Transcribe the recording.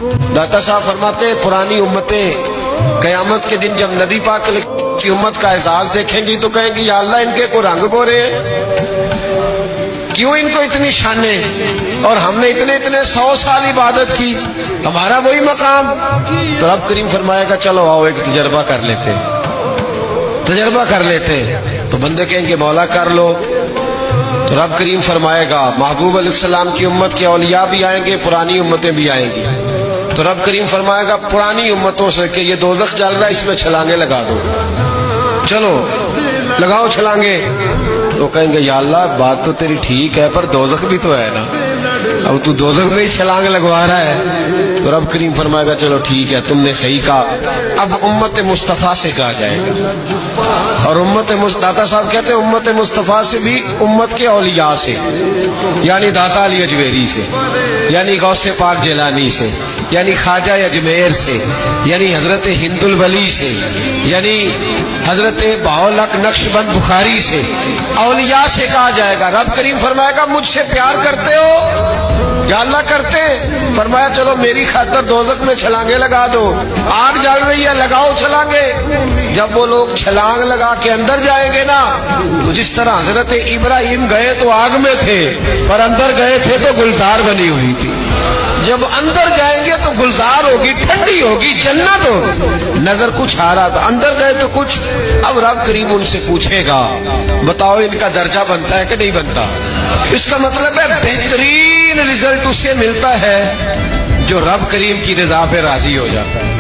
داتا صاحب فرماتے ہیں پرانی امتیں قیامت کے دن جب نبی پاک کی امت کا اعزاز دیکھیں گی تو کہیں گی یا اللہ ان کے کو رنگ گورے ہیں، کیوں ان کو اتنی شانیں، اور ہم نے اتنے 100 سال عبادت کی، ہمارا وہی مقام۔ تو رب کریم فرمائے گا چلو آؤ ایک تجربہ کر لیتے، تجربہ کر لیتے۔ تو بندے کہیں گے مولا کر لو۔ تو رب کریم فرمائے گا محبوب علیہ السلام کی امت کے اولیاء بھی آئیں گے، پرانی امتیں بھی آئیں گی۔ تو رب کریم فرمائے گا پرانی امتوں سے کہ یہ دوزخ جل رہا ہے، اس میں چھلانگیں لگا دو، چلو لگاؤ چھلانگے۔ تو کہیں گے یا اللہ بات تو تیری ٹھیک ہے پر دوزخ بھی تو ہے نا، اب تو دوزخ میں ہی چھلانگ لگوا رہا ہے۔ تو رب کریم فرمائے گا چلو ٹھیک ہے تم نے صحیح کہا، اب امت مصطفیٰ سے کہا جائے گا۔ اور داتا صاحب کہتے ہیں امت مصطفیٰ سے بھی امت کے اولیاء سے، یعنی داتا علی اجمیری سے، یعنی غوث پاک جیلانی سے، یعنی خواجہ اجمیر سے، یعنی حضرت ہند الولی سے، یعنی حضرت بہاءالحق نقشبند بخاری سے، اولیاء سے کہا جائے گا۔ رب کریم فرمائے گا مجھ سے پیار کرتے ہو یا اللہ کرتے؟ فرمایا چلو میری خاطر دوزخ میں چھلانگے لگا دو، آگ جل رہی ہے لگاؤ چھلانگے۔ جب وہ لوگ چھلانگ لگا کے اندر جائیں گے نا تو جس طرح حضرت ابراہیم گئے تو آگ میں تھے پر اندر گئے تھے تو گلزار بنی ہوئی تھی، جب اندر جائیں گے تو گلزار ہوگی، ٹھنڈی ہوگی، جنت ہوگی۔ نظر کچھ آ رہا تھا، اندر گئے تو کچھ۔ اب رب کریم ان سے پوچھے گا بتاؤ ان کا درجہ بنتا ہے کہ نہیں بنتا؟ اس کا مطلب ہے بہترین رزلٹ اسے ملتا ہے جو رب کریم کی رضا پہ راضی ہو جاتا ہے۔